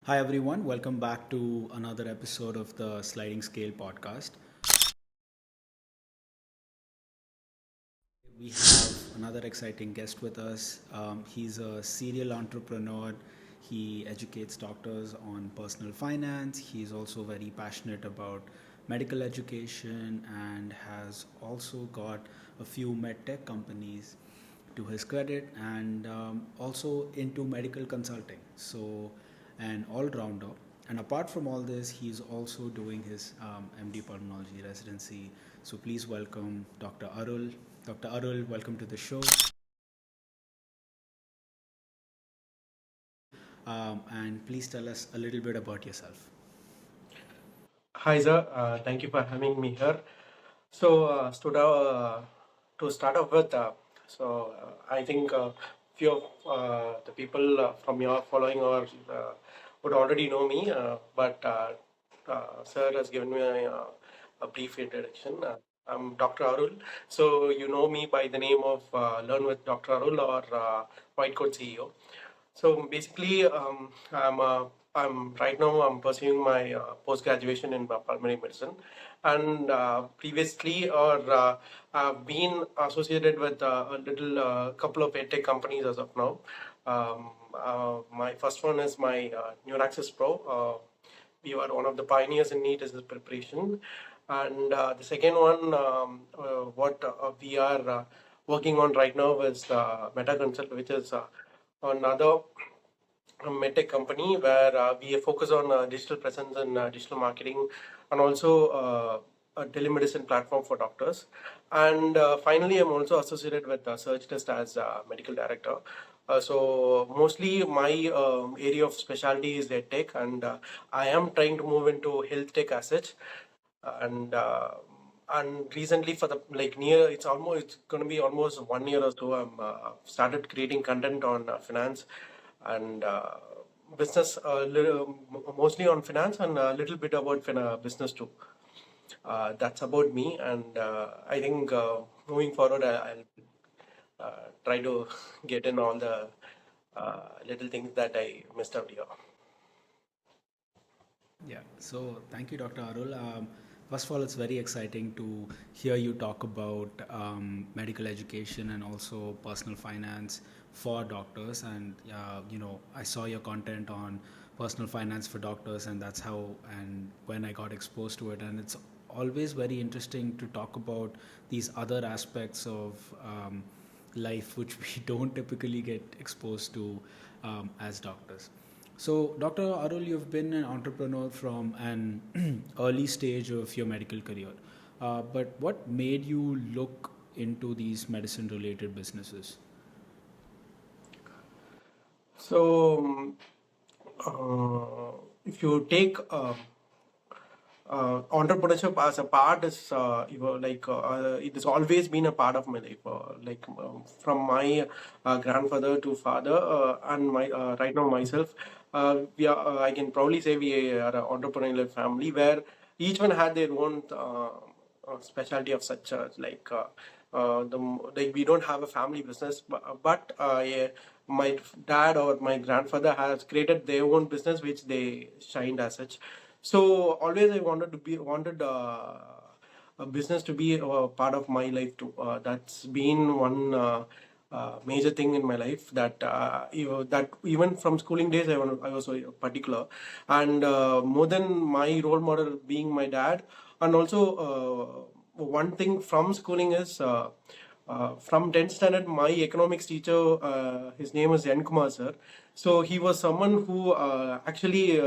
Hi, everyone. Welcome back to another episode of the Sliding Scale podcast. We have another exciting guest with us. He's a serial entrepreneur. He educates doctors on personal finance. He's also very passionate about medical education and has also got a few medtech companies to his credit and also into medical consulting. So, an all rounder. And apart from all this, he's also doing his MD pulmonology residency. So, please welcome Dr. Arul. Dr. Arul, welcome to the show. And please tell us a little bit about yourself. Hi, sir. Thank you for having me here. To start off with, I think few of the people from your following or would already know me, but sir has given me a brief introduction. I'm Dr. Arul. So you know me by the name of Learn with Dr. Arul or White Coat CEO. So basically, I'm right now I'm pursuing my post graduation in pulmonary medicine, and previously I've been associated with a little couple of edtech companies as of now. My first one is my Neuraxis Pro. We were one of the pioneers in NEET as a preparation, and the second one, what we are working on right now is Meta Consult, which is another medtech company where we focus on digital presence and digital marketing, and also a telemedicine platform for doctors. And finally, I'm also associated with SurgTest as medical director. So mostly my area of specialty is EdTech, and I am trying to move into health tech as such. And recently, for the it's going to be almost 1 year or so. I'm started creating content on finance and business, mostly on finance and a little bit about business too. That's about me, and I think moving forward, I'll try to get in all the little things that I missed out here. Yeah, so thank you, Dr. Arul. First of all, it's very exciting to hear you talk about medical education and also personal finance for doctors. And, I saw your content on personal finance for doctors, and that's how and when I got exposed to it. And it's always very interesting to talk about these other aspects of life which we don't typically get exposed to as doctors. So, Dr. Arul, you've been an entrepreneur from an early stage of your medical career. But what made you look into these medicine related businesses? So, if you take entrepreneurship as a part is it has always been a part of my life, from my grandfather to father, and my right now myself. I can proudly say we are an entrepreneurial family where each one had their own specialty of such, like we don't have a family business, but yeah, my dad or my grandfather has created their own business which they shined as such. So always I wanted a business to be a part of my life too. That's been one major thing in my life, that that even from schooling days I was so particular, and more than my role model being my dad. And also one thing from schooling is from 10th standard, my economics teacher, his name is N. Kumar sir. So he was someone who actually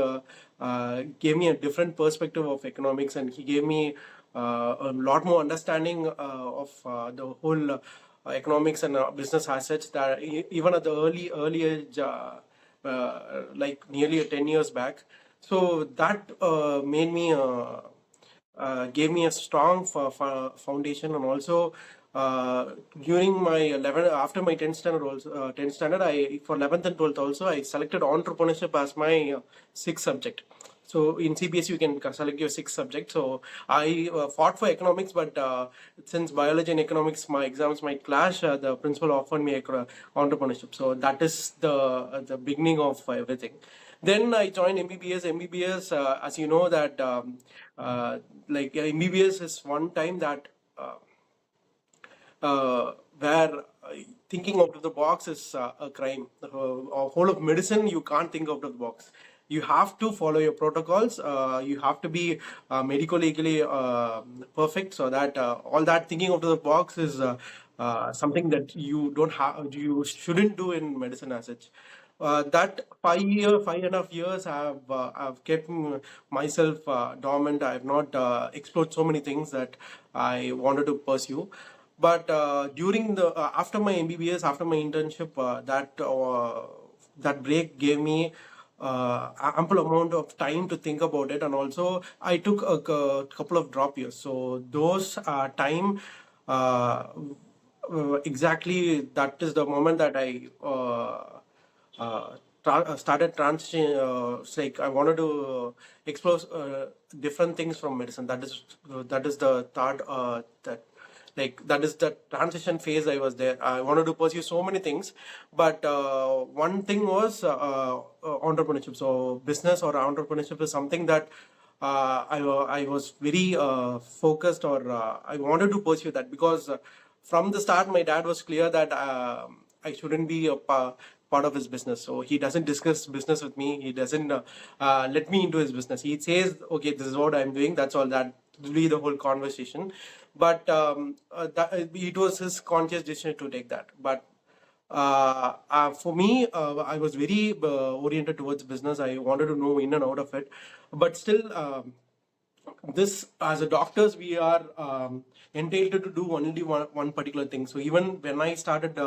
gave me a different perspective of economics, and he gave me a lot more understanding of the whole economics and business assets, that even at the early age, like nearly 10 years back. So that made me gave me a strong foundation. And also during my 11 after my 10th standard, also 10th standard, I for 11th and 12th also I selected entrepreneurship as my sixth subject. So in CBS you can select your sixth subject. So I fought for economics, but since biology and economics my exams might clash, the principal offered me entrepreneurship. So that is the beginning of everything. Then I joined MBBS. MBBS, as you know, that MBBS is one time that where thinking out of the box is a crime. A whole of medicine, you can't think out of the box. You have to follow your protocols. You have to be medico-legally perfect, so that all that thinking out of the box is something that you don't have, you shouldn't do in medicine as such. That 5.5 years, I've kept myself dormant. I have not explored so many things that I wanted to pursue. But during the after my MBBS, after my internship, that break gave me ample amount of time to think about it, and also I took a couple of drop years. So those time. Uh, exactly, that is the moment that I started transition. It's like I wanted to explore different things from medicine. That is the third that is the transition phase I was there. I wanted to pursue so many things, but one thing was entrepreneurship. So business or entrepreneurship is something that I was very focused, or I wanted to pursue that, because from the start my dad was clear that I shouldn't be a part of his business. So he doesn't discuss business with me. He doesn't let me into his business. He says, okay, this is what I'm doing. That's all. That will be the whole conversation. But it was his conscious decision to take that. But for me, I was very oriented towards business. I wanted to know in and out of it. But still, this as a doctors, we are entitled to do only one particular thing. So even when I started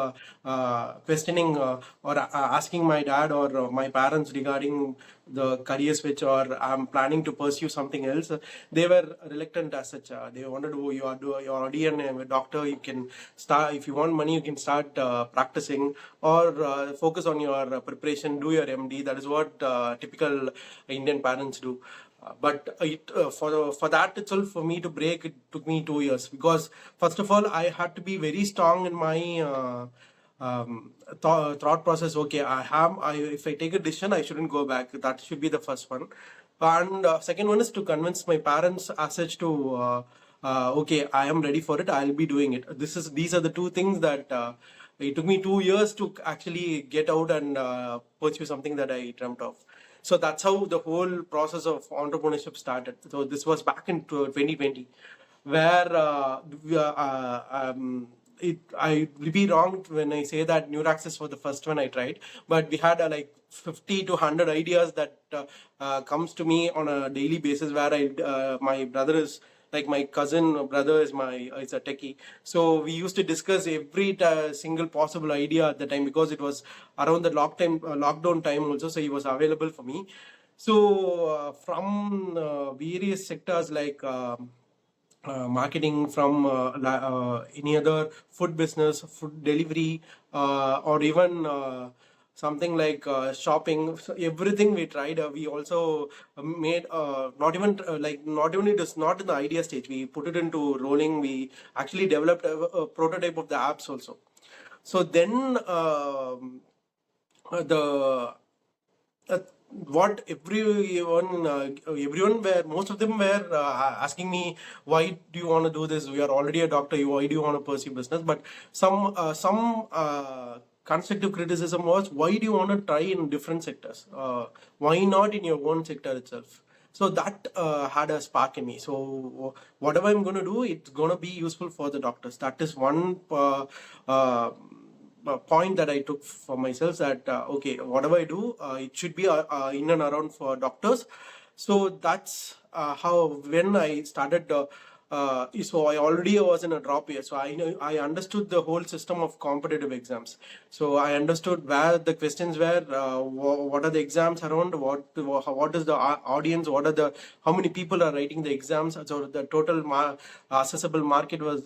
questioning or asking my dad or my parents regarding the career switch, or I'm planning to pursue something else, they were reluctant as such. They wanted to, you're already a doctor, you can start, if you want money you can start practicing, or focus on your preparation, do your MD. That is what typical Indian parents do. But for that itself, for me to break, it took me 2 years, because first of all I had to be very strong in my thought process. Okay, if I take a decision, I shouldn't go back. That should be the first one. And second one is to convince my parents as such to okay, I am ready for it, I'll be doing it. These are the two things that it took me 2 years to actually get out and pursue something that I dreamt of. So that's how the whole process of entrepreneurship started. So this was back in 2020, where I will be wrong when I say that Neuraxis was the first one I tried, but we had like 50 to 100 ideas that comes to me on a daily basis, where my brother is, like my cousin brother is a techie. So we used to discuss every single possible idea at the time, because it was around the lockdown time also, so he was available for me. So from various sectors, like marketing, from any other food business, food delivery, or even something like shopping. So everything we tried. We also made not even it is not in the idea stage. We put it into rolling. We actually developed a prototype of the apps also. So then the what everyone were, most of them were asking me, why do you want to do this? We are already a doctor. Why do you want to pursue business? But some constructive criticism was, why do you want to try in different sectors? Why not in your own sector itself? So that had a spark in me. So whatever I'm going to do, it's going to be useful for the doctors. That is one point that I took for myself, that okay, whatever I do, it should be in and around for doctors. So that's how, when I started. So I already was in a drop year, so I understood the whole system of competitive exams. So I understood where the questions were, what are the exams around, what is the audience, how many people are writing the exams. So the total accessible market I was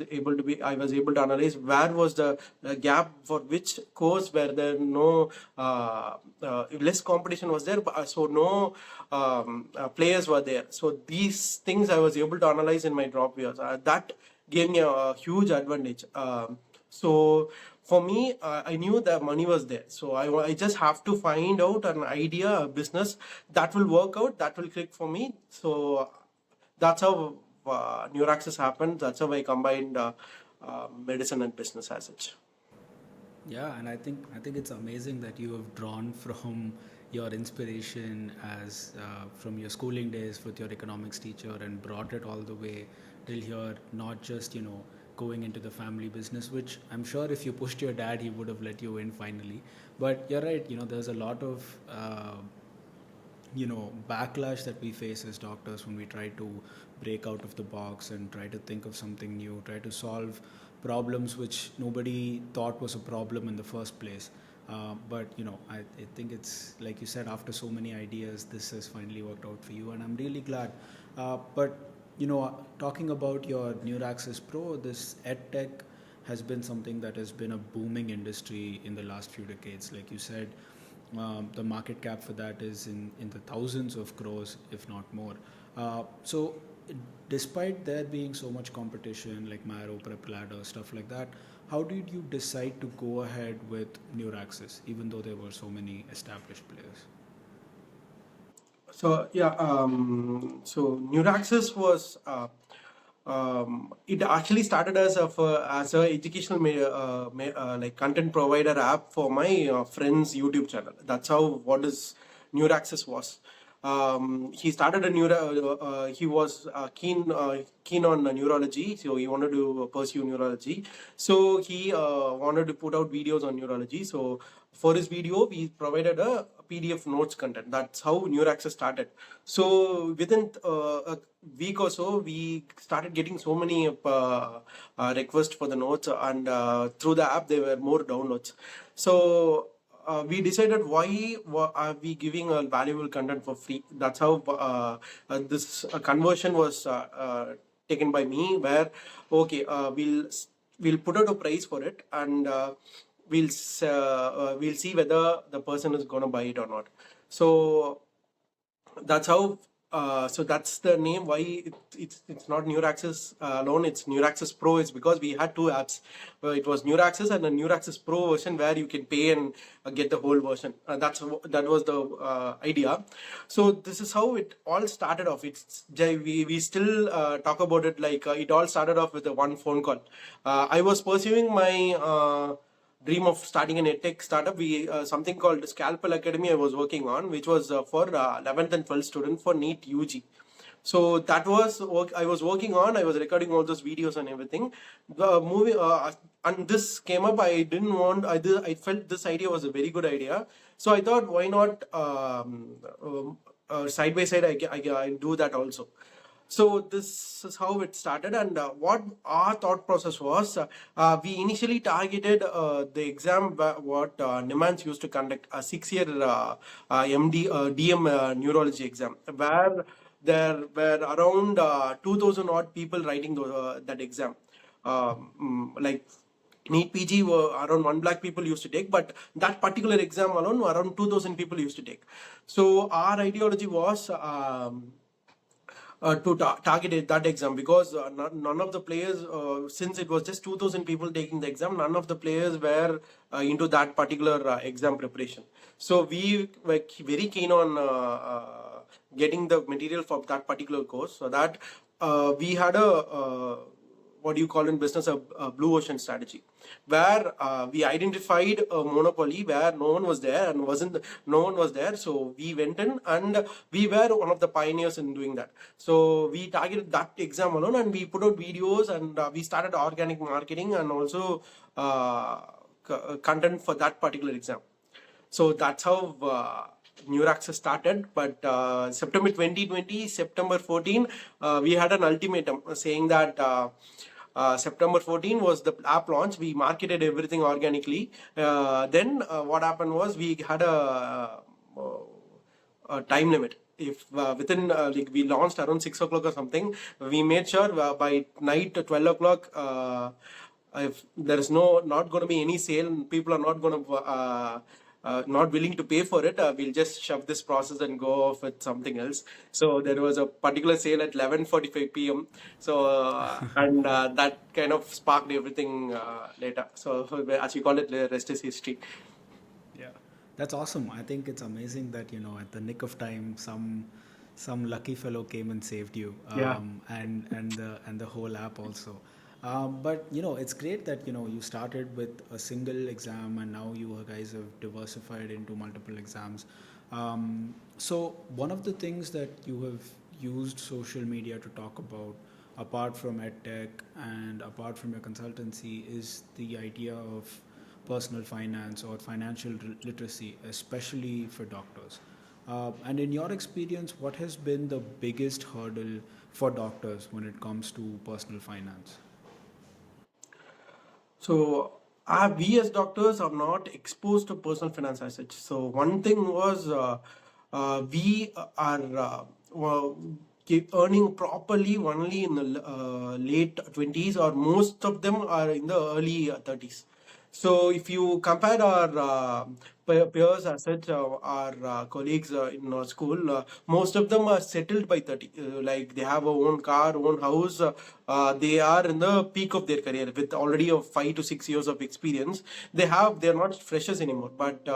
able to analyze where was the gap, for which course where there no less competition was there, so no players were there. So these things I was able to analyze in my drop years. That gave me a huge advantage. So for me, I knew that money was there. So I just have to find out an idea, a business that will work out, that will click for me. So that's how Neuraxis happened. That's how I combined medicine and business as such. Yeah, and I think it's amazing that you have drawn from your inspiration as from your schooling days with your economics teacher and brought it all the way till here. Not just going into the family business, which I'm sure if you pushed your dad, he would have let you in finally. But you're right. There's a lot of backlash that we face as doctors when we try to break out of the box and try to think of something new, try to solve problems which nobody thought was a problem in the first place. But I think it's like you said, after so many ideas, this has finally worked out for you, and I'm really glad. But talking about your Neuraxis Pro, this edtech has been something that has been a booming industry in the last few decades. Like you said, the market cap for that is in the thousands of crores, if not more. So, despite there being so much competition like Miro, Prep Ladder, stuff like that, how did you decide to go ahead with Neuraxis, even though there were so many established players? So yeah, so Neuraxis was it actually started as a educational like content provider app for my friend's YouTube channel. That's how what is Neuraxis was. He started a he was keen on neurology, so he wanted to pursue neurology. So he wanted to put out videos on neurology. So for his video, we provided a PDF notes content. That's how Neuraxis started. So within a week or so, we started getting so many requests for the notes, and through the app, there were more downloads. So we decided why are we giving a valuable content for free. That's how this conversion was taken by me, where okay, we'll put out a price for it, and we'll see whether the person is going to buy it or not. So that's how so that's the name why it's not Neuraxis alone, it's Neuraxis Pro. It's because we had two apps. It was Neuraxis and a Neuraxis Pro version where you can pay and get the whole version. That was the idea. So this is how it all started off. We still talk about it like it all started off with a one phone call. I was pursuing my dream of starting an edtech startup. We something called Scalpel Academy I was working on, which was for 11th and 12th student for NEET UG. So that was work I was working on. I was recording all those videos and everything. The movie and this came up. I didn't want. I felt this idea was a very good idea. So I thought, why not side by side? I do that also. So this is how it started, and what our thought process was. We initially targeted the exam what NIMANS used to conduct, a 6-year MD DM neurology exam, where there were around 2,000 odd people writing that exam. Like NEET PG were around 1 lakh people used to take, but that particular exam alone around 2,000 people used to take. So our ideology was. To target that exam, because none of the players, since it was just 2,000 people taking the exam, none of the players were into that particular exam preparation. So we were very keen on getting the material for that particular course, so that we had a what do you call in business, a blue ocean strategy, where we identified a monopoly where no one was there, so we went in and we were one of the pioneers in doing that. So we targeted that exam alone, and we put out videos, and we started organic marketing and also content for that particular exam. So that's how Neuraxis started. But September 2020, September 14, we had an ultimatum saying that September 14 was the app launch. We marketed everything organically. Then what happened was we had a time limit. If within like we launched around 6 o'clock or something, we made sure by night 12 o'clock, if there is not going to be any sale, people are not going to not willing to pay for it, we'll just shove this process and go off with something else. So there was a particular sale at 11:45 p.m. So and that kind of sparked everything later. So as you call it, the rest is history. Yeah, that's awesome. I think it's amazing that at the nick of time, some lucky fellow came and saved you, Yeah. and the whole app also. But it's great that you started with a single exam, and now you guys have diversified into multiple exams. So one of the things that you have used social media to talk about, apart from edtech and apart from your consultancy, is the idea of personal finance or financial literacy, especially for doctors. And in your experience, what has been the biggest hurdle for doctors when it comes to personal finance? So we as doctors are not exposed to personal finance as such. So one thing was we are keep earning properly only in the late 20s, or most of them are in the early 30s. So if you compare our peers as such, our colleagues in our school, most of them are settled by 30. Like they have a own car, own house. They are in the peak of their career with already of 5 to 6 years of experience. They're not freshers anymore. But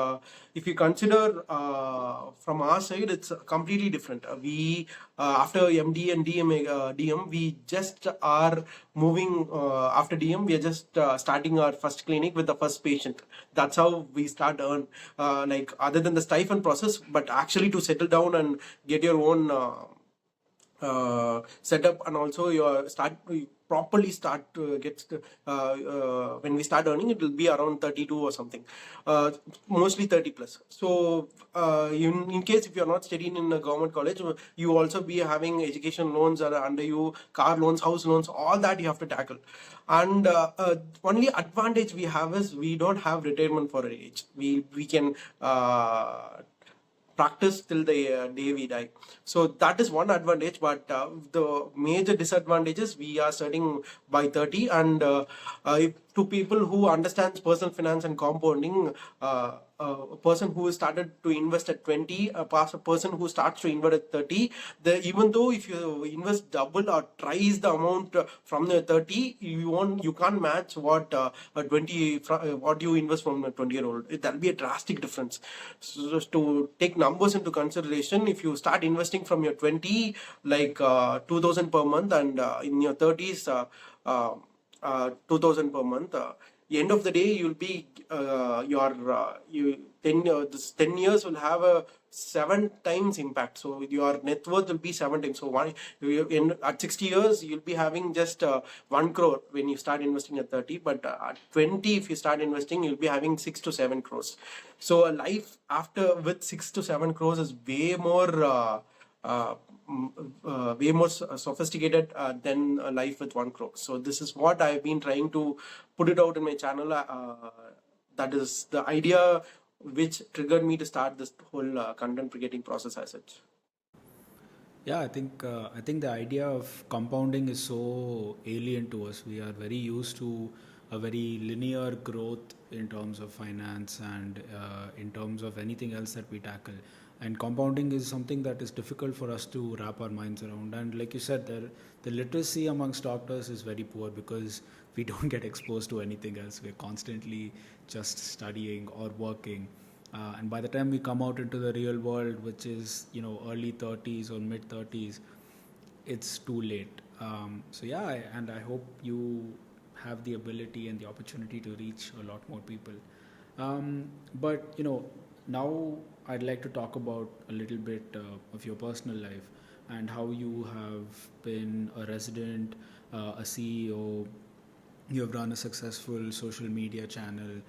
if you consider from our side, it's completely different. We after MD and DM, we just are moving after DM. We are just starting our first clinic with the first patient. That's how we start earn, like other than the stipend process, but actually to settle down and get your own setup, and also your start properly start to get when we start earning, it will be around 32 or something, mostly 30 plus. So in case if you're not studying in a government college, you also be having education loans are under you, car loans, house loans, all that you have to tackle. And only advantage we have is we don't have retirement for age. We can practice till the day we die. So that is one advantage, but the major disadvantages, we are studying by 30. And if to people who understands personal finance and compounding, a person who started to invest at 20, a person who starts to invest at 30, even though if you invest double or twice the amount from the 30, you can't match what a 20 what you invest from a 20-year-old. That'll be a drastic difference. So just to take numbers into consideration, if you start investing from your 20, like 2000 per month, and in your 30s 2000 per month, end of the day you'll be your you 10 this 10 years will have a 7 times impact. So your net worth will be 7 times. So at 60 years you'll be having just 1 crore when you start investing at 30, but at 20, if you start investing, you'll be having 6 to 7 crores. So a life after with 6 to 7 crores is way more uh, way more sophisticated than a life with 1 crore. So this is what I've been trying to put it out in my channel. That is the idea which triggered me to start this whole content creating process as such. Yeah, I think the idea of compounding is so alien to us. We are very used to a very linear growth in terms of finance and in terms of anything else that we tackle. And compounding is something that is difficult for us to wrap our minds around. And like you said, the literacy amongst doctors is very poor because we don't get exposed to anything else. We're constantly just studying or working. And by the time we come out into the real world, which is early 30s or mid 30s, it's too late. So yeah, and I hope you have the ability and the opportunity to reach a lot more people. But now I'd like to talk about a little bit of your personal life and how you have been a resident, a CEO. You have run a successful social media channel,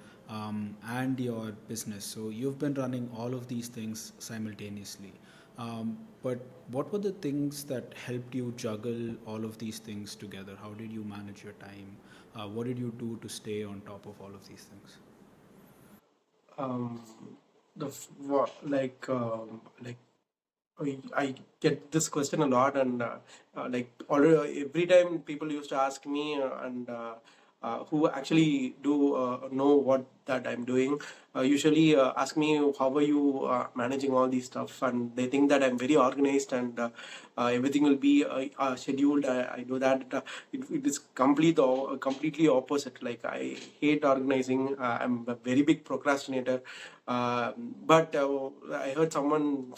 and your business. So you've been running all of these things simultaneously. But what were the things that helped you juggle all of these things together? How did you manage your time? What did you do to stay on top of all of these things? um, like I get this question a lot, and like already every time people used to ask me, and who actually do know what that I'm doing usually ask me how are you managing all these stuff, and they think that I'm very organized and everything will be scheduled. I do that. It is completely opposite. Like I hate organizing. I'm a very big procrastinator. But I heard someone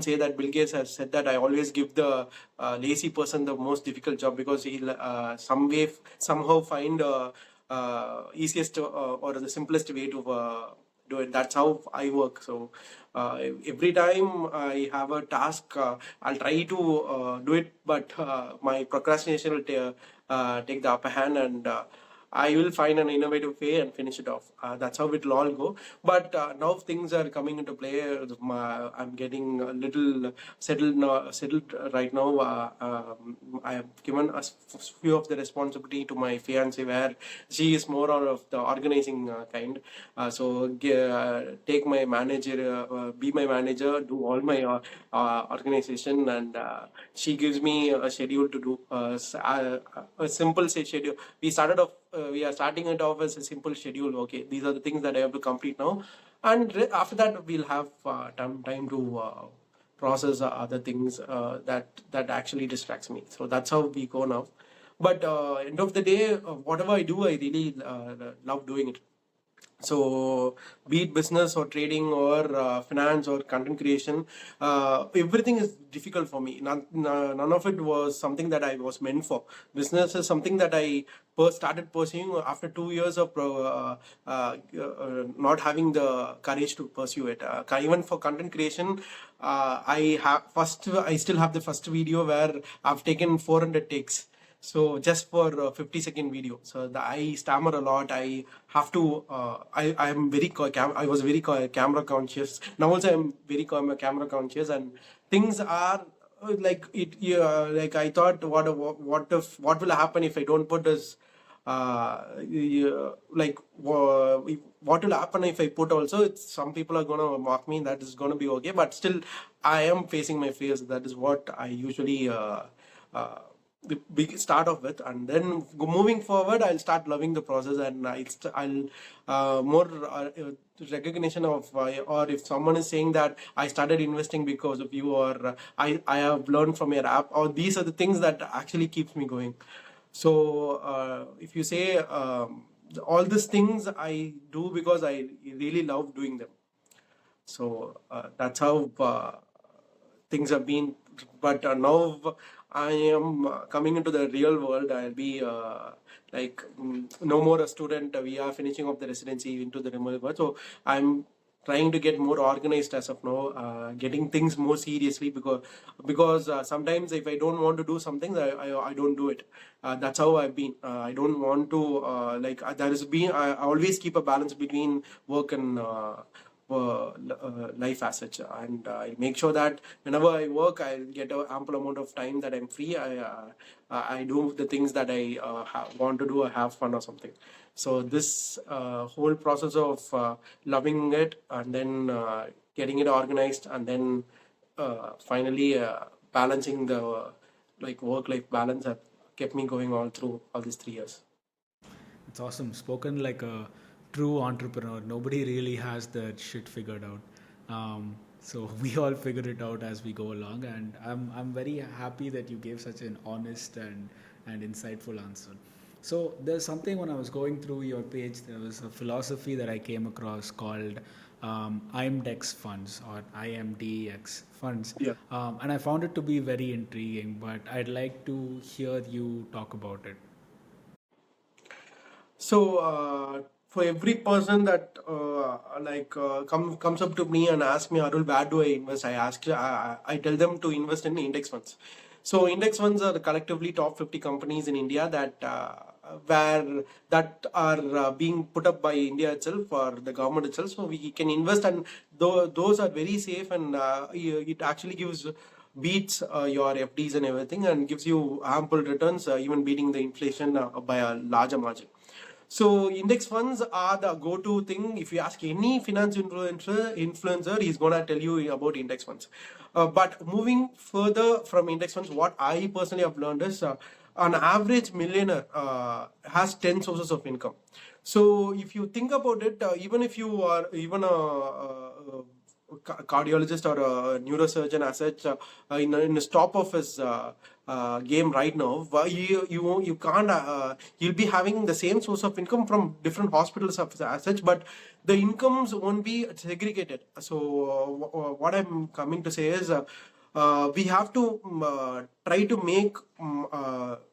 say that Bill Gates has said that I always give the lazy person the most difficult job because he'll somehow find easiest or the simplest way to do it. That's how I work. So every time I have a task, I'll try to do it, but my procrastination will take the upper hand, and I will find an innovative way and finish it off. That's how it will all go. But now things are coming into play. I'm getting a little settled right now. I have given a few of the responsibility to my fiance, where she is more of the organizing kind. Take my manager, be my manager, do all my organization, and she gives me a schedule to do. A simple schedule. We are starting it off as a simple schedule. Okay, these are the things that I have to complete now, and after that we'll have time to process other things that actually distracts me. So that's how we go now. But end of the day, whatever I do, I really love doing it. So be it business or trading or finance or content creation, everything is difficult for me. None of it was something that I was meant for. Business is something that I started pursuing after 2 years of not having the courage to pursue it. Even for content creation, I still have the first video where I've taken 400 takes. So just for a 50-second video. So I stammer a lot. I have to. I am very. I was very camera conscious. Now also I'm very camera conscious, and things are like it. Yeah, like I thought, what will happen if I don't put this? What will happen if I put also? Some people are gonna mock me. That is gonna be okay, but still, I am facing my fears. That is what I usually. The big start off with, and then moving forward I'll start loving the process, and I'll more recognition of or if someone is saying that I started investing because of you, or I have learned from your app, or these are the things that actually keeps me going. So if you say all these things I do because I really love doing them. So that's how things have been. But now I am coming into the real world. I'll be no more a student. We are finishing off the residency into the remote world. So I'm trying to get more organized as of now, getting things more seriously, because sometimes if I don't want to do something, I don't do it. That's how I've been. I don't want to there has been. I always keep a balance between work and life as such, and I'll make sure that whenever I work, I'll get an ample amount of time that I'm free. I do the things that I want to do or have fun or something. So this whole process of loving it, and then getting it organized, and then finally balancing the work-life balance have kept me going all through all these 3 years. It's awesome. Spoken like a true entrepreneur. Nobody really has that shit figured out. So we all figure it out as we go along, and I'm very happy that you gave such an honest and insightful answer. So there's something when I was going through your page, there was a philosophy that I came across called IMDEX funds, or IMDEX funds. Yeah. And I found it to be very intriguing, but I'd like to hear you talk about it. So for every person that comes up to me and asks me, Arul, where do I invest? I tell them to invest in index funds. So index funds are collectively top 50 companies in India that are being put up by India itself or the government itself. So we can invest, and those are very safe, and it actually beats your FDs and everything, and gives you ample returns, even beating the inflation by a larger margin. So index funds are the go-to thing. If you ask any finance influencer, he's gonna tell you about index funds. But moving further from index funds, what I personally have learned is an average millionaire has 10 sources of income. So if you think about it, even if you are even a cardiologist or a neurosurgeon as such, in a stop of his game right now, you can't you'll be having the same source of income from different hospitals as such, but the incomes won't be segregated. So what I'm coming to say is, we have to try to make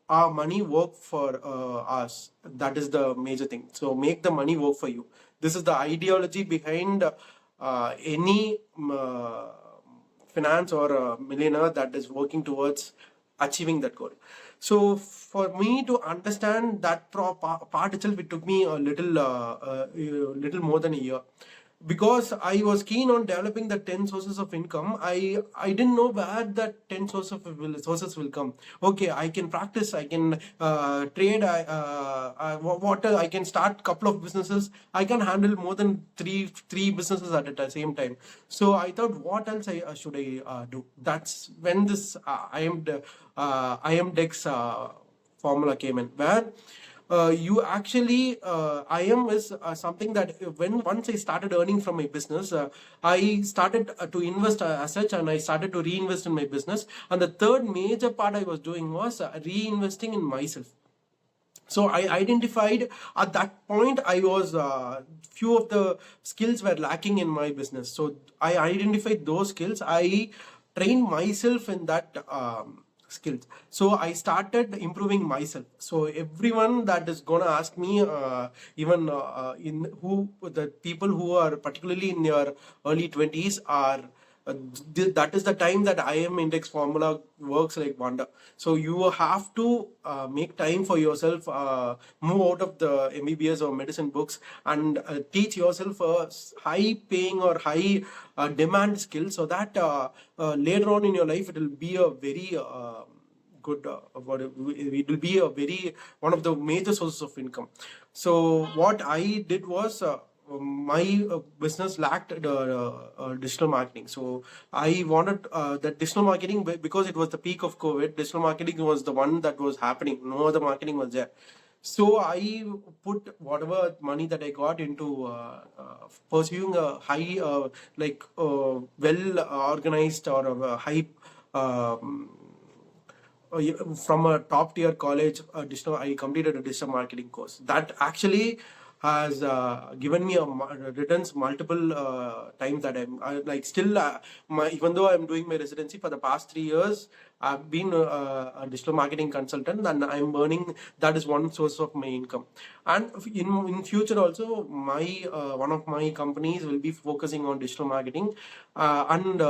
our money work for us. That is the major thing. So make the money work for you. This is the ideology behind any finance or millionaire that is working towards achieving that goal. So for me to understand that part itself, it took me a little more than a year, because I was keen on developing the 10 sources of income. I didn't know where that 10 sources will come. Okay, I can practice, I can trade, I can start couple of businesses. I can handle more than three businesses at the same time. So I thought, what else should I do? That's when this IMDEX formula came in, where you actually IM is something that when once I started earning from my business, I started to invest as such, and I started to reinvest in my business. And the third major part I was doing was reinvesting in myself. So I identified at that point, I was few of the skills were lacking in my business. So I identified those skills. I trained myself in that skills. So I started improving myself. So everyone that is gonna ask me, even in who the people who are particularly in their early 20s are, that is the time that IM index formula works like wonder. So you have to make time for yourself, move out of the MBBS or medicine books, and teach yourself a high paying or high demand skill, so that later on in your life it will be a very good it will be a very one of the major sources of income. So what I did was, my business lacked digital marketing. So I wanted that digital marketing, because it was the peak of COVID. Digital marketing was the one that was happening. No other marketing was there. So I put whatever money that I got into pursuing a high, well organized or a high. From a top tier college, I completed a digital marketing course that actually has given me returns multiple times. That like still, even though I'm doing my residency for the past 3 years, I've been a digital marketing consultant, and I'm earning. That is one source of my income. And in future also, my one of my companies will be focusing on digital marketing, and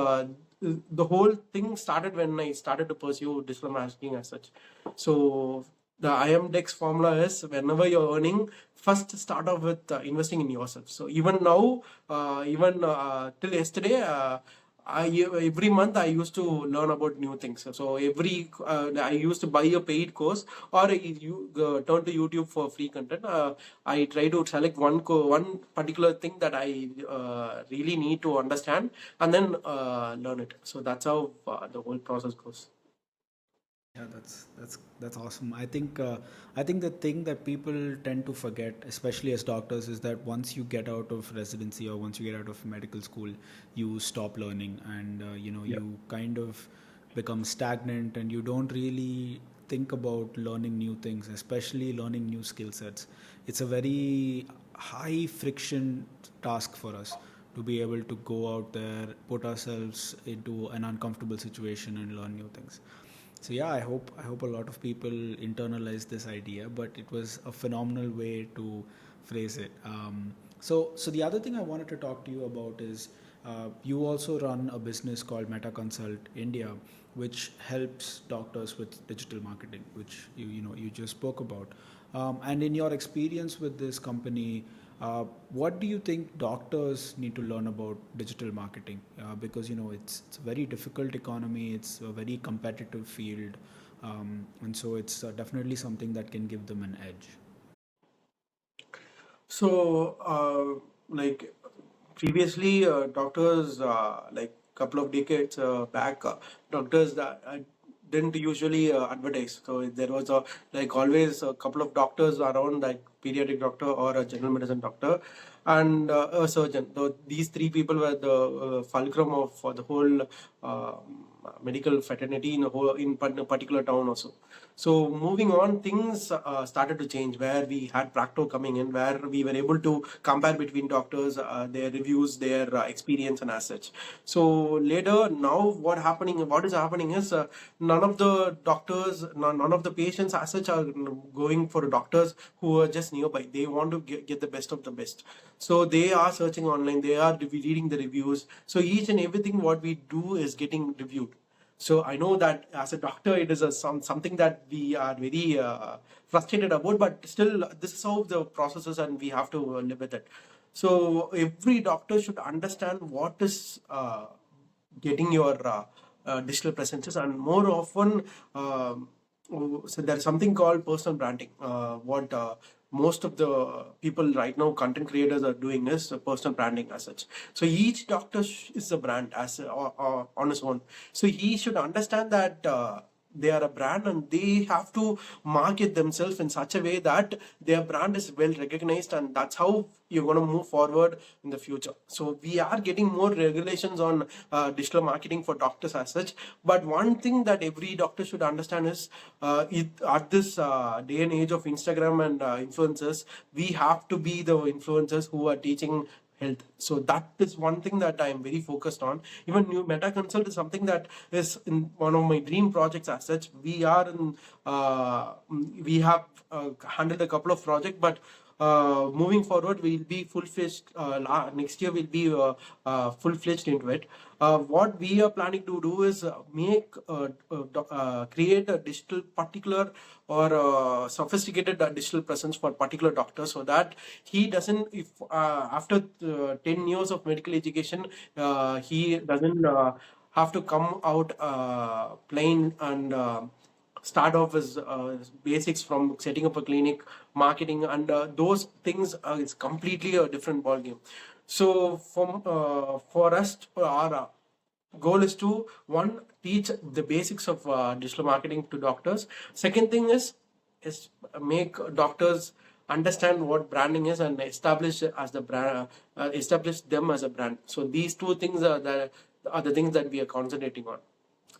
the whole thing started when I started to pursue digital marketing as such. So the IMDEX formula is, whenever you're earning, first start off with investing in yourself. So even now, even till yesterday, every month I used to learn about new things. So I used to buy a paid course, or you turn to YouTube for free content. I try to select one particular thing that I really need to understand, and then learn it. So that's how the whole process goes. Yeah, that's awesome. I think the thing that people tend to forget, especially as doctors, is that once you get out of residency or once you get out of medical school, you stop learning, and you kind of become stagnant, and you don't really think about learning new things, especially learning new skill sets. It's a very high friction task for us to be able to go out there, put ourselves into an uncomfortable situation, and learn new things. So yeah, I hope a lot of people internalize this idea, but it was a phenomenal way to phrase it. So the other thing I wanted to talk to you about is, you also run a business called Meta Consult India, which helps doctors with digital marketing, which you just spoke about. And in your experience with this company, what do you think doctors need to learn about digital marketing? Because it's a very difficult economy, it's a very competitive field, and so it's definitely something that can give them an edge. So, like previously, doctors, like couple of decades back, doctors that didn't usually advertise. So there was a like always a couple of doctors around, like pediatric doctor or a general medicine doctor, and a surgeon. So these three people were the fulcrum of for the whole medical fraternity in a whole in a particular town also. So moving on, things started to change where we had Practo coming in, where we were able to compare between doctors, their reviews, their experience, and as such. So later, now what is happening is none of the doctors, none of the patients as such are going for doctors who are just nearby. They want to get the best of the best. So they are searching online, they are reading the reviews. So each and everything what we do is getting reviewed. So I know that as a doctor, it is something that we are very frustrated about, but still, this is how the process is, and we have to live with it. So every doctor should understand what is getting your digital presences, and more often, so there's something called personal branding. What most of the people right now, content creators, are doing is personal branding as such. So each doctor is a brand on his own. So he should understand that they are a brand, and they have to market themselves in such a way that their brand is well recognized, and that's how you're going to move forward in the future. So we are getting more regulations on digital marketing for doctors as such, but one thing that every doctor should understand is at this day and age of Instagram and influencers, we have to be the influencers who are teaching health. So that is one thing that I'm very focused on. Even new Meta Consult is something that is in one of my dream projects as such. We are in we have handled a couple of projects, but moving forward, we'll be full-fledged. Next year, we'll be full-fledged into it. What we are planning to do is create a digital particular or sophisticated digital presence for particular doctor, so that he doesn't, if after 10 years of medical education, he doesn't have to come out plain and start off as basics from setting up a clinic, marketing, and those things is completely a different ball game. So for us, our goal is to one, teach the basics of digital marketing to doctors. Second thing is make doctors understand what branding is and establish as the brand, establish them as a brand. So these two things are the things that we are concentrating on.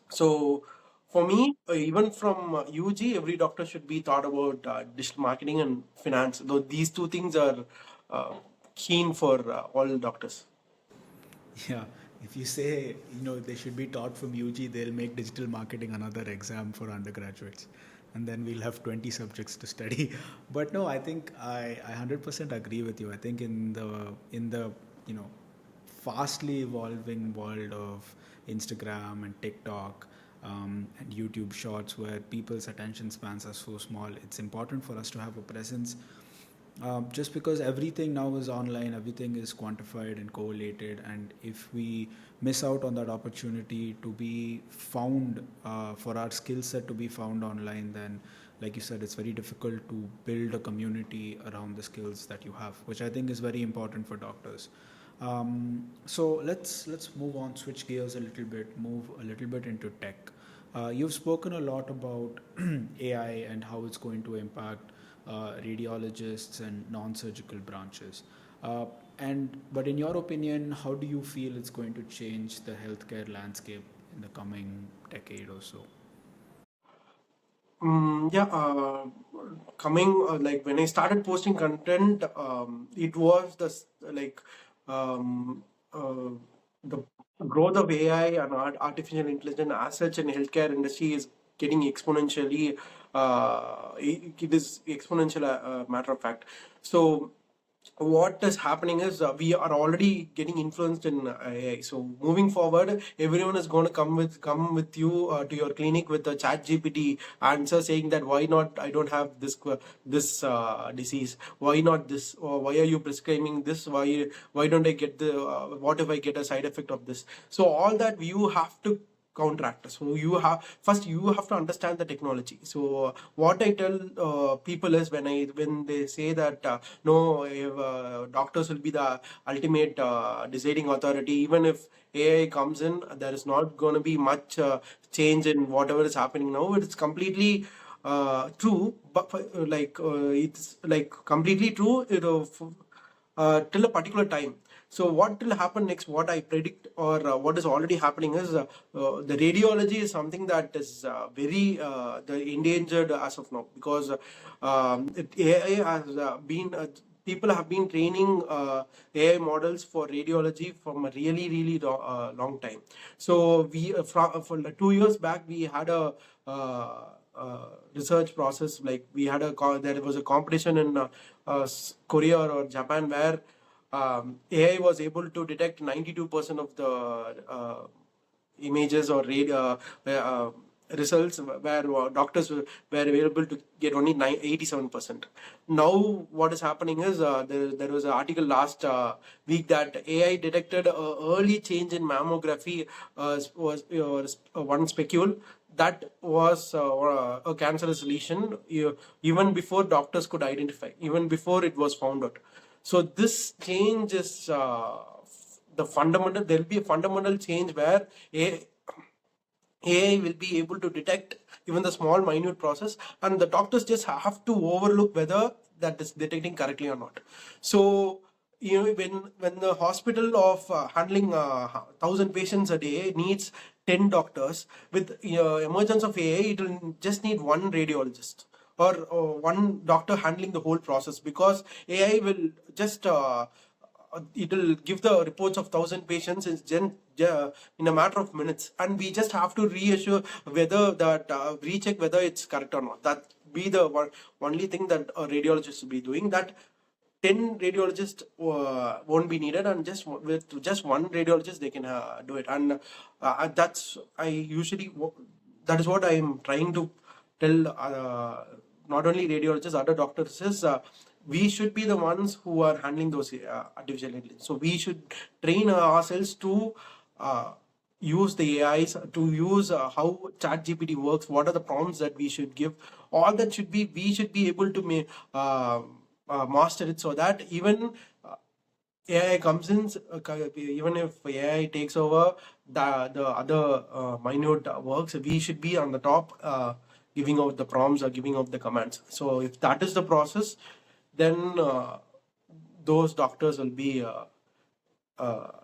So for me, even from UG, every doctor should be taught about digital marketing and finance. Though these two things are keen for all doctors. Yeah, if you say, they should be taught from UG, they'll make digital marketing another exam for undergraduates. And then we'll have 20 subjects to study. But no, I think I 100% agree with you. I think in the fastly evolving world of Instagram and TikTok, and YouTube Shorts, where people's attention spans are so small, it's important for us to have a presence. Just because everything now is online, everything is quantified and correlated, and if we miss out on that opportunity to be found, for our skill set to be found online, then, like you said, it's very difficult to build a community around the skills that you have, which I think is very important for doctors. So let's move on, switch gears a little bit, move a little bit into tech. You've spoken a lot about AI and how it's going to impact radiologists and non-surgical branches. But in your opinion, how do you feel it's going to change the healthcare landscape in the coming decade or so? Yeah, coming like when I started posting content, it was the growth of AI and artificial intelligence as such in healthcare industry is getting exponentially. It is exponential, matter of fact. So what is happening is we are already getting influenced in AI. So moving forward, everyone is going to come with you to your clinic with a chat GPT answer saying that why not I don't have this disease, why not this, or why are you prescribing this, why don't I get the what if I get a side effect of this. So all that you have to counteract. So you have to understand the technology. So what I tell people is, when they say that no, if, doctors will be the ultimate deciding authority, even if AI comes in, there is not going to be much change in whatever is happening now. It's completely true, but it's like completely true, till a particular time. So what will happen next, what I predict, or what is already happening is, the radiology is something that is very the endangered as of now, because AI has been people have been training AI models for radiology from a really really long time. So for like 2 years back, we had a research process. Like we had there was a competition in Korea or Japan, where AI was able to detect 92% of the images or results, where doctors were able to get only 87%. Now what is happening is, there was an article last week that AI detected a early change in mammography, was one specule that was a cancerous lesion, even before doctors could identify, even before it was found out. So this change is there will be a fundamental change where AI will be able to detect even the small minute process, and the doctors just have to overlook whether that is detecting correctly or not. So when the hospital of handling 1,000 patients a day needs 10 doctors, with emergence of AI, it will just need one radiologist, or one doctor handling the whole process, because AI will just it will give the reports of 1,000 patients in a matter of minutes, and we just have to reassure whether that recheck whether it's correct or not. That be the only thing that a radiologist will be doing. That 10 radiologists won't be needed, and just with just one radiologist they can do it. And that's I usually that is what I am trying to tell not only radiologists, other doctors, is we should be the ones who are handling those artificial intelligence. So we should train ourselves to use the AIs, to use how ChatGPT works, what are the prompts that we should give. All that should be, we should be able to master it, so that even AI comes in, even if AI takes over the other minute works, we should be on the top, giving out the prompts or giving out the commands. So if that is the process, then those doctors will be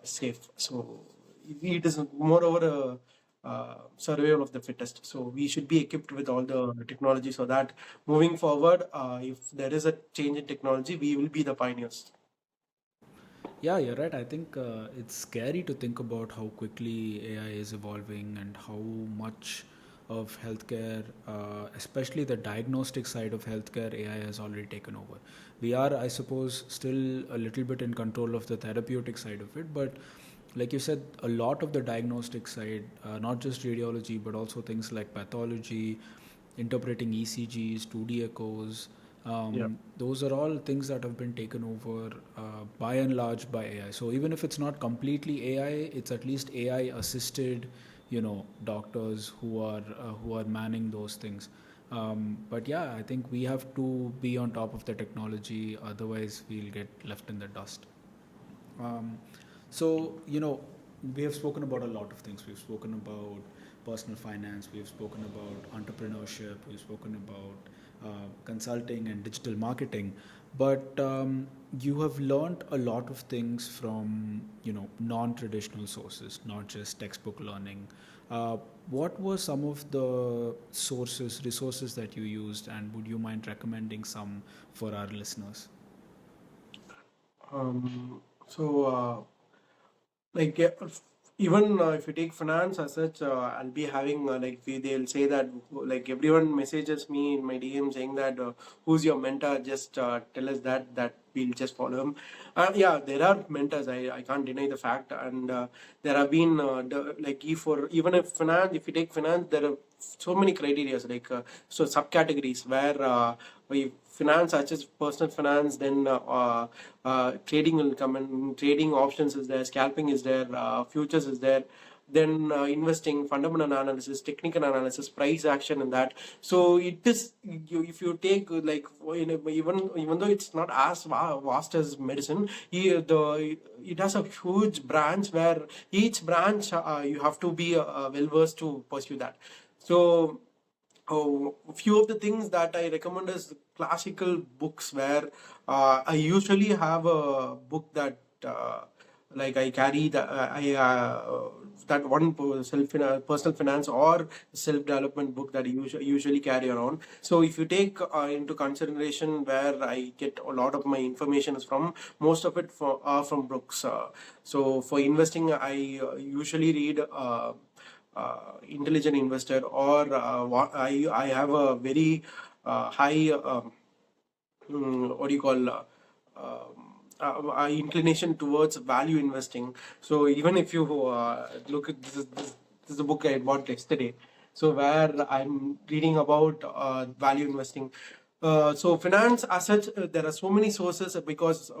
safe. So it is moreover a survival of the fittest. So we should be equipped with all the technology, so that moving forward, if there is a change in technology, we will be the pioneers. Yeah, you're right. I think it's scary to think about how quickly AI is evolving and how much of healthcare, especially the diagnostic side of healthcare, AI has already taken over. We are, I suppose, still a little bit in control of the therapeutic side of it, but like you said, a lot of the diagnostic side, not just radiology, but also things like pathology, interpreting ECGs, 2D echoes. Yeah. Those are all things that have been taken over by and large by AI. So even if it's not completely AI, it's at least AI assisted, doctors who are manning those things. But yeah, I think we have to be on top of the technology, otherwise we'll get left in the dust. Um, so, we have spoken about a lot of things. We've spoken about personal finance, we've spoken about entrepreneurship, we've spoken about consulting and digital marketing. But you have learned a lot of things from, non-traditional sources, not just textbook learning. What were some of the resources that you used, and would you mind recommending some for our listeners? So like even if you take finance as such, I'll be having they'll say that, like, everyone messages me in my DM saying that, who's your mentor, just tell us that we'll just follow him. Yeah, there are mentors, I can't deny the fact. And there have been even if you take finance, there are so many criteria, so subcategories, where we finance such as personal finance, then trading will come in. Trading options is there, scalping is there, futures is there, then investing, fundamental analysis, technical analysis, price action, and that. So it is, if you take like, even though it's not as vast as medicine, it has a huge branch where each branch you have to be well versed to pursue that. So a few of the things that I recommend is classical books, where I usually have a book that like I carry that one personal finance or self development book that I usually carry around. So if you take into consideration where I get a lot of my information is from, most of it are from books. So for investing, I usually read. Intelligent investor, or I have a very high what do you call inclination towards value investing. So even if you look at this is a book I bought yesterday, so where I'm reading about value investing. So finance as such, there are so many sources, because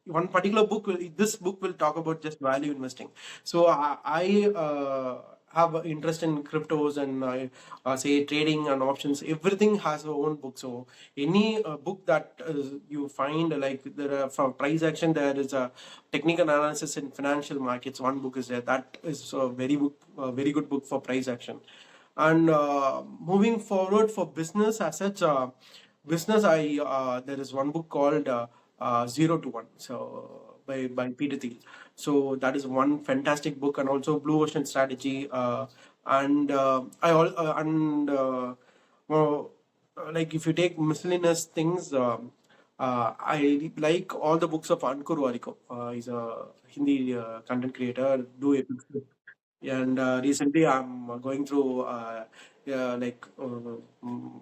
one particular book this book will talk about just value investing. So I have an interest in cryptos and say trading and options. Everything has a own book. So any book that you find, like there are from price action, there is a technical analysis in financial markets. One book is there. That is a very good book for price action. And moving forward for business as such, business, I there is one book called 0 to 1. So by Peter Thiel. So that is one fantastic book, and also Blue Ocean Strategy. And I all and well, like if you take miscellaneous things, I like all the books of Ankur Warikoo. He's a Hindi content creator. Do epic. And recently I'm going through like mm,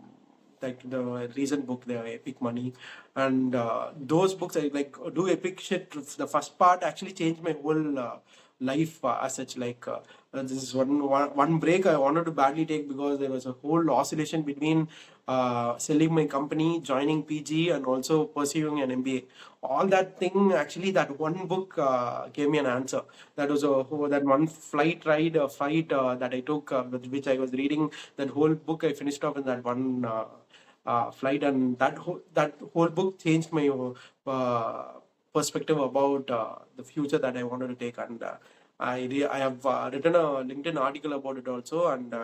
like the recent book, the Epic Money, and those books I like. Do epic shit. The first part actually changed my whole life as such. Like this is one break I wanted to badly take, because there was a whole oscillation between selling my company, joining PG, and also pursuing an MBA. All that thing, actually, that one book gave me an answer. That was that one flight ride, flight that I took, with which I was reading. That whole book I finished off in that one flight, and that whole book changed my perspective about the future that I wanted to take. And I have written a LinkedIn article about it also, and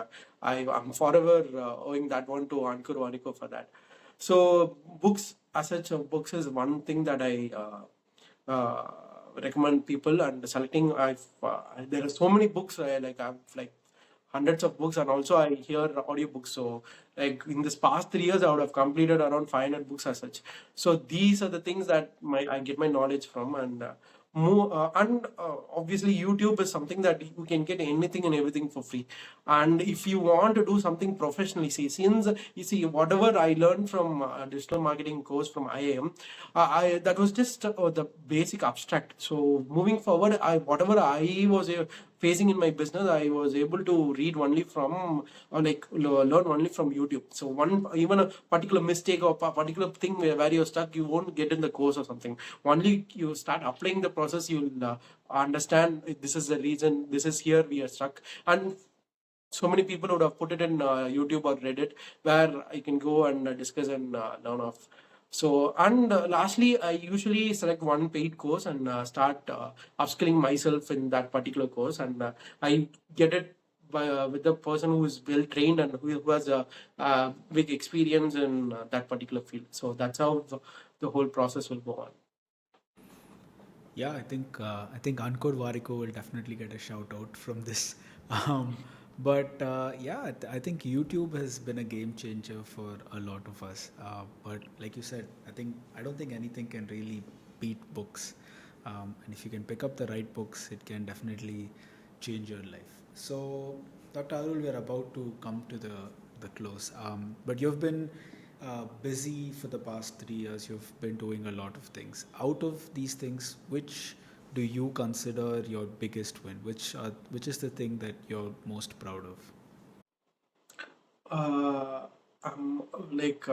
I'm forever owing that one to Ankur Warikoo for that. So books as such, books is one thing that I recommend people. And selecting, there are so many books. I've like hundreds of books, and also I hear audiobooks. So like in this past 3 years, I would have completed around 500 books as such. So these are the things that I get my knowledge from. And obviously YouTube is something that you can get anything and everything for free. And if you want to do something professionally, see, since you see whatever I learned from digital marketing course from IIM, I that was just the basic abstract. So moving forward, whatever I was facing in my business, I was able to read only from, or like learn only from YouTube. So even a particular mistake or particular thing where you're stuck, you won't get in the course or something. Only you start applying the process, you'll understand this is the reason, this is here we are stuck. And so many people would have put it in YouTube or Reddit, where I can go and discuss and learn off. So, and lastly, I usually select one paid course and start upskilling myself in that particular course. And I get it with the person who is well trained and who has a big experience in that particular field. So that's how the whole process will go on. Yeah, I think Ankur Warikoo will definitely get a shout out from this. Um, but yeah, I think YouTube has been a game changer for a lot of us. But like you said, I don't think anything can really beat books. And if you can pick up the right books, it can definitely change your life. So, Dr. Arul, we are about to come to the close. But you've been busy for the past 3 years. You've been doing a lot of things. Out of these things, which do you consider your biggest win? Which is the thing that you're most proud of? I'm like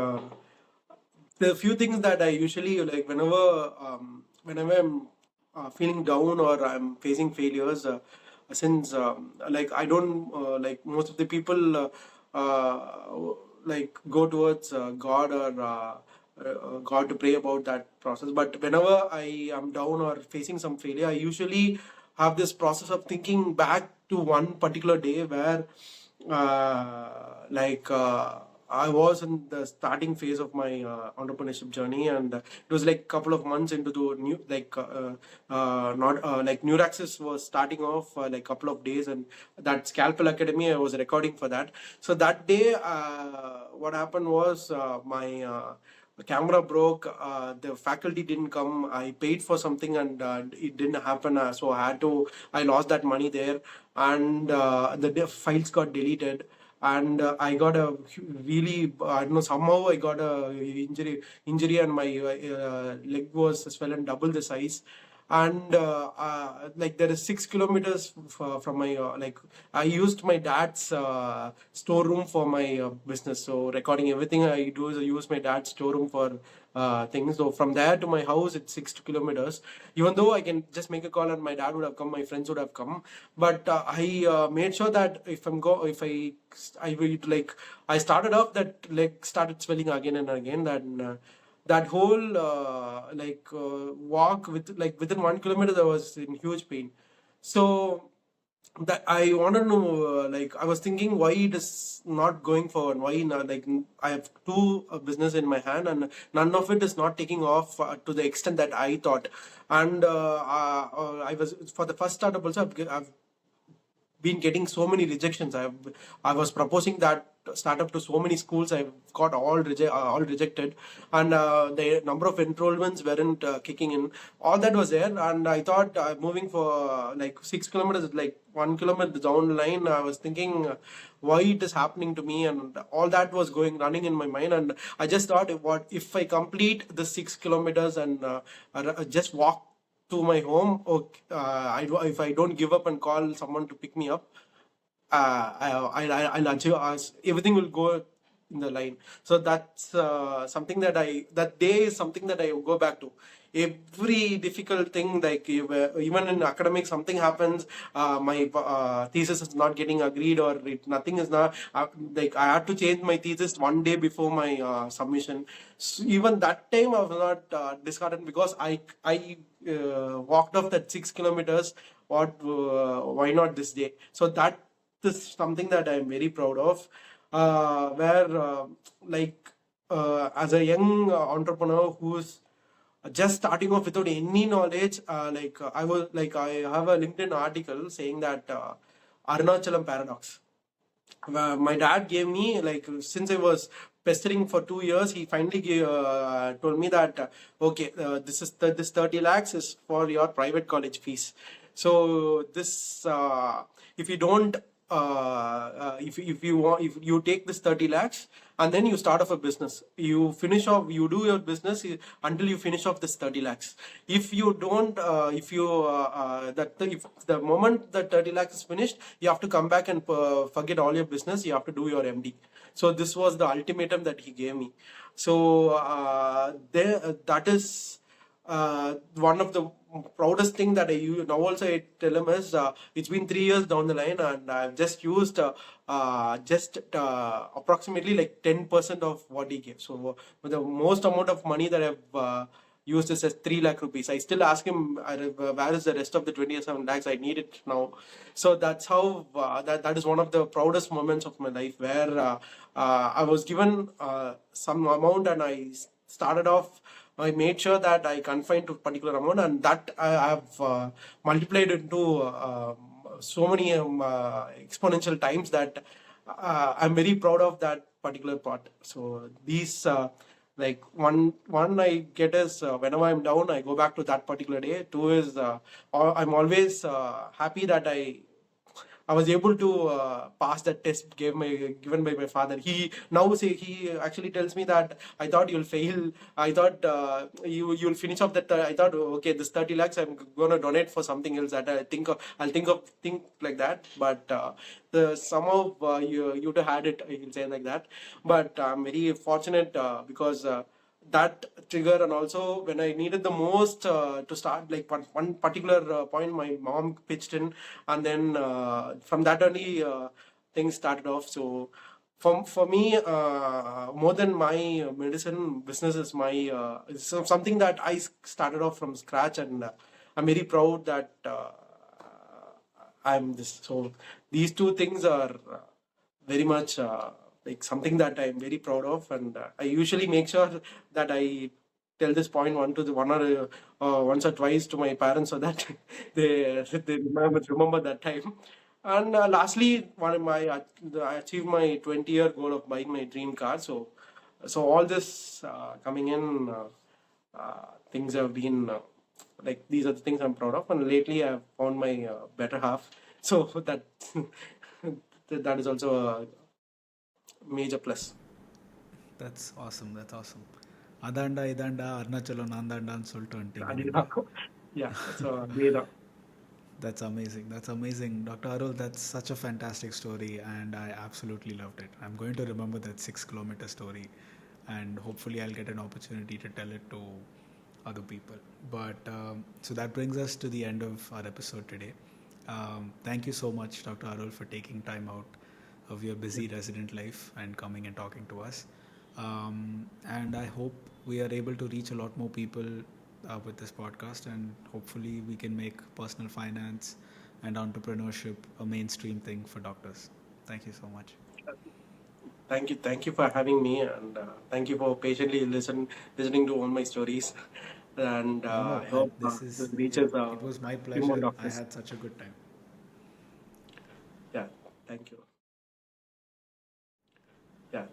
the few things that I usually like whenever I'm feeling down or I'm facing failures. since like I don't like most of the people like go towards God or God to pray about that process. But whenever I am down or facing some failure, I usually have this process of thinking back to one particular day where like I was in the starting phase of my entrepreneurship journey, and it was like couple of months into the new not like Neuraxis was starting off like couple of days, and that Scalpel Academy I was recording for that. So that day, what happened was the camera broke, the faculty didn't come, I paid for something and it didn't happen, so I lost that money there, and the files got deleted, and I got a really I don't know, somehow I got a injury, and my leg was swollen double the size, and like there is 6 kilometers from my like I used my dad's storeroom for my business. So recording everything I do is I use my dad's storeroom for things. So from there to my house, it's 6 kilometers. Even though I can just make a call and my dad would have come, my friends would have come, but I made sure that if I would like I started off that leg started swelling again and again. That whole walk with like within 1 kilometer, I was in huge pain. So that I want to know, like I was thinking why it is not going forward, why not, like I have two business in my hand and none of it is not taking off to the extent that I thought. And I was for the first startup also, I've been getting so many rejections. I was proposing that startup to so many schools. I've got all rejected, and the number of enrollments weren't kicking in. All that was there, and I thought moving for like 6 kilometers, like 1 kilometer down the line, I was thinking why it is happening to me, and all that was running in my mind. And I just thought, what if I complete the 6 kilometers and just walk to my home, or if I don't give up and call someone to pick me up, I'll achieve everything will go in the line. So that's something that day is something that I go back to. Every difficult thing, like even in academics, something happens, my thesis is not getting agreed, or nothing is not like I had to change my thesis one day before my submission. So even that time, I was not disheartened because I walked off that 6 kilometers. Why not this day? So that is something that I'm very proud of. Where like as a young entrepreneur who's just starting off without any knowledge, I have a LinkedIn article saying that Arunachalam paradox. My dad gave me, like since I was pestering for 2 years, he finally told me that okay, this 30 lakhs is for your private college fees. So this if you don't if you want, if you take this 30 lakhs and then you start off a business, you do your business until you finish off this 30 lakhs. If you don't if you if the moment the 30 lakhs is finished, you have to come back and forget all your business, you have to do your MD. So this was the ultimatum that he gave me. So that is one of the proudest thing that I use now. Also, I tell him is it's been 3 years down the line, and I've just used approximately like 10% of what he gave. So the most amount of money that I've used is as 3 lakh rupees. I still ask him, where is the rest of the 27 lakhs? I need it now. So that's how that is one of the proudest moments of my life, where I was given some amount and I started off. I made sure that I confined to a particular amount, and that I have multiplied into so many exponential times that I'm very proud of that particular part. So these like one I get is whenever I'm down, I go back to that particular day. Two is I'm always happy that I was able to pass that test given by my father. He actually tells me that I thought you'll fail. I thought you'll finish off that. I thought okay, this 30 lakhs I'm gonna donate for something else that think like that. But somehow you to had it. I can say like that. But I'm very fortunate because. that trigger, and also when I needed the most to start, like one particular point, my mom pitched in, and then from that only things started off. So for me, more than my medicine business is my is something that I started off from scratch, and I'm very proud that I'm this. So these two things are very much like something that I'm very proud of, and I usually make sure that I tell this point once or twice to my parents, so that they remember that time. And lastly, I achieved my 20-year goal of buying my dream car. So all this coming in, things have been like these are the things I'm proud of. And lately, I've found my better half. So that that is also a major plus. That's awesome. That's awesome. Adanda idanda Arunachala nandanda and சொல்லிட்டு வந்துட்டீங்க நீங்க. Adira. Yeah, so Adira. That's amazing. That's amazing. Dr. Arul, that's such a fantastic story, and I absolutely loved it. I'm going to remember that 6 kilometer story, and hopefully, I'll get an opportunity to tell it to other people. But so that brings us to the end of our episode today. Thank you so much, Dr. Arul, for taking time out of your busy resident life and coming and talking to us. And I hope we are able to reach a lot more people with this podcast, and hopefully we can make personal finance and entrepreneurship a mainstream thing for doctors. Thank you so much. Thank you for having me, and thank you for patiently listening to all my stories. And No, I hope this this is reaches it was my few more pleasure. I doctors. had such a good time. Yeah, thank you. Yeah.